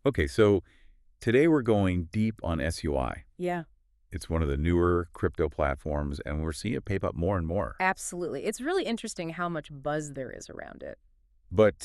Okay, so today we're going deep on SUI. Yeah, It's one of the newer crypto platforms, and we're seeing it pop up more and more. absolutely. It's really interesting how much buzz there is around it. But,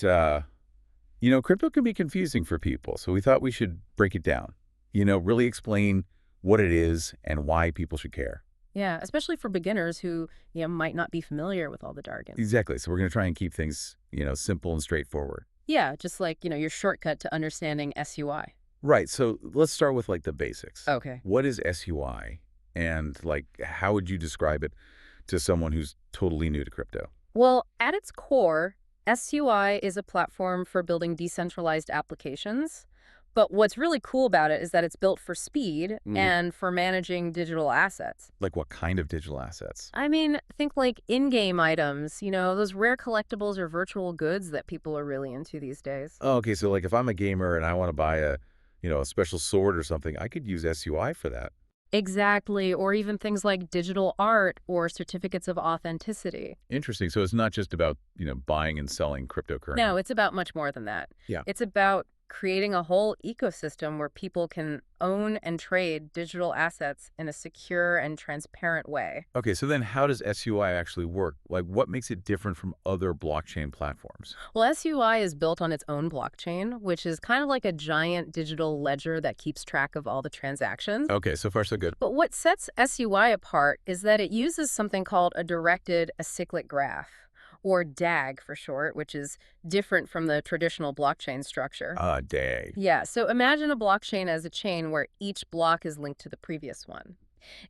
crypto can be confusing for people, so we thought we should break it down. Really explain what it is and why people should care. Yeah, especially for beginners who, might not be familiar with all the jargon. Exactly. So we're going to try and keep things, simple and straightforward. Yeah, just like, your shortcut to understanding SUI. Right. So let's start with like the basics. Okay. What is SUI? And like, how would you describe it to someone who's totally new to crypto? Well, at its core, SUI is a platform for building decentralized applications. But what's really cool about it is that it's built for speed and for managing digital assets. Like what kind of digital assets? I mean, think like in-game items, those rare collectibles or virtual goods that people are really into these days. Oh, okay, so like if I'm a gamer and I want to buy a special sword or something, I could use SUI for that. Exactly, or even things like digital art or certificates of authenticity. Interesting. So it's not just about, buying and selling No, cryptocurrency. it's about much more than that. Yeah. It's about creating a whole ecosystem where people can own and trade digital assets in a secure and transparent way. Okay, so then how does SUI actually work? Like what makes it different from other blockchain platforms? Well, SUI is built on its own blockchain, which is kind of like a giant digital ledger that keeps track of all the transactions. Okay, so far so good. But what sets SUI apart is that it uses something called a directed acyclic graph, or DAG for short, which is different from the traditional blockchain structure. Day. Yeah, so imagine a blockchain as a chain where each block is linked to the previous one.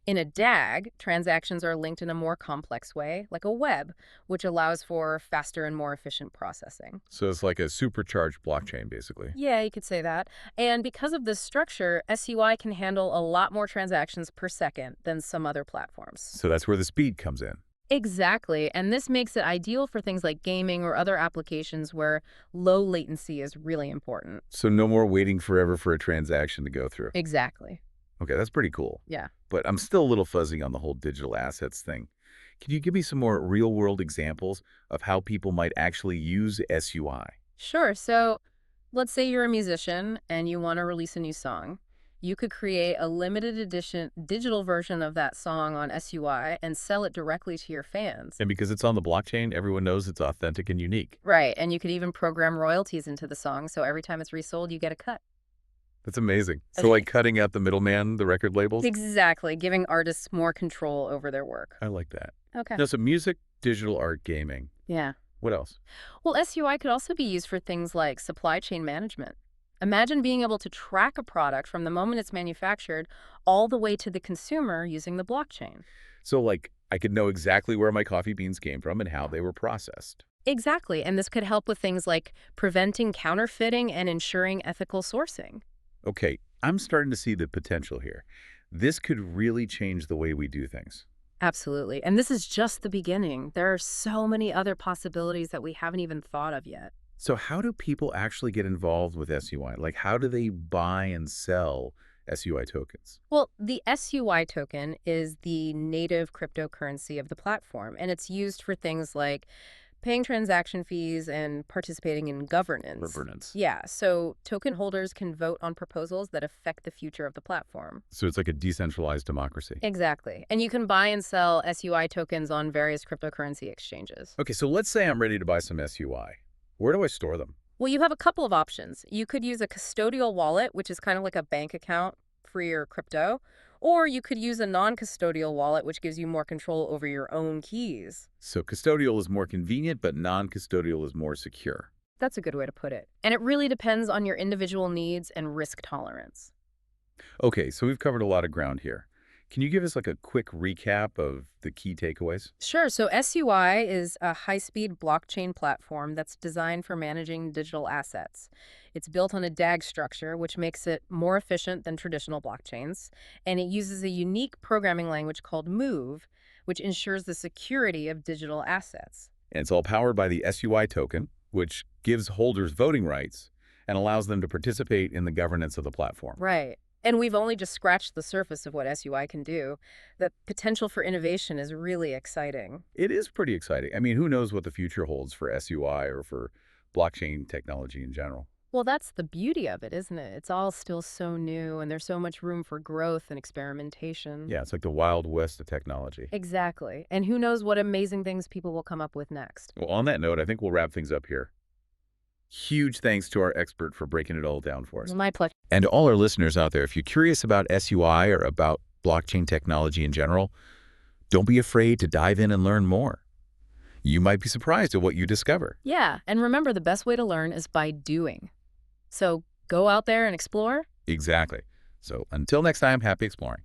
In a DAG, transactions are linked in a more complex way, like a web, which allows for faster and more efficient processing. So it's like a supercharged blockchain, basically. Yeah, you could say that. And because of this structure, SUI can handle a lot more transactions per second than some other platforms. So that's where the speed comes in. Exactly. And this makes it ideal for things like gaming or other applications where low latency is really important. So no more waiting forever for a transaction to go through. Exactly. Okay, that's pretty cool. Yeah. But I'm still a little fuzzy on the whole digital assets thing. Can you give me some more real-world examples of how people might actually use SUI? Sure. So let's say you're a musician and you want to release a new song. You could create a limited edition digital version of that song on SUI and sell it directly to your fans. And because it's on the blockchain, everyone knows it's authentic and unique. Right. And you could even program royalties into the song. So every time it's resold, you get a cut. That's amazing. So like cutting out the middleman, the record labels? Exactly. Giving artists more control over their work. I like that. Okay. Now, so music, digital art, gaming. Yeah. What else? Well, SUI could also be used for things like supply chain management. Imagine being able to track a product from the moment it's manufactured all the way to the consumer using the blockchain. So like I could know exactly where my coffee beans came from and how they were processed. Exactly. And this could help with things like preventing counterfeiting and ensuring ethical sourcing. Okay, I'm starting to see the potential here. This could really change the way we do things. Absolutely. And this is just the beginning. There are so many other possibilities that we haven't even thought of yet. So how do people actually get involved with SUI? Like how do they buy and sell SUI tokens? Well, the SUI token is the native cryptocurrency of the platform, and it's used for things like paying transaction fees and participating in governance. Governance. Yeah, so token holders can vote on proposals that affect the future of the platform. So it's like a decentralized democracy. Exactly. And you can buy and sell SUI tokens on various cryptocurrency exchanges. Okay, so let's say I'm ready to buy some SUI. Where do I store them? Well, you have a couple of options. You could use a custodial wallet, which is kind of like a bank account for your crypto, or you could use a non-custodial wallet, which gives you more control over your own keys. So custodial is more convenient, but non-custodial is more secure. That's a good way to put it. And it really depends on your individual needs and risk tolerance. Okay, so we've covered a lot of ground here. Can you give us like a quick recap of the key takeaways? Sure. So SUI is a high-speed blockchain platform that's designed for managing digital assets. It's built on a DAG structure, which makes it more efficient than traditional blockchains. And it uses a unique programming language called Move, which ensures the security of digital assets. And it's all powered by the SUI token, which gives holders voting rights and allows them to participate in the governance of the platform. Right. And we've only just scratched the surface of what SUI can do. The potential for innovation is really exciting. It is pretty exciting. I mean, who knows what the future holds for SUI or for blockchain technology in general? Well, that's the beauty of it, isn't it? It's all still so new, and there's so much room for growth and experimentation. Yeah, it's like the wild west of technology. Exactly. And who knows what amazing things people will come up with next. Well, on that note, I think we'll wrap things up here. Huge thanks to our expert for breaking it all down for us. My pleasure. And to all our listeners out there, if you're curious about SUI or about blockchain technology in general, don't be afraid to dive in and learn more. You might be surprised at what you discover. Yeah, and remember, the best way to learn is by doing. So go out there and explore. Exactly. So until next time, happy exploring.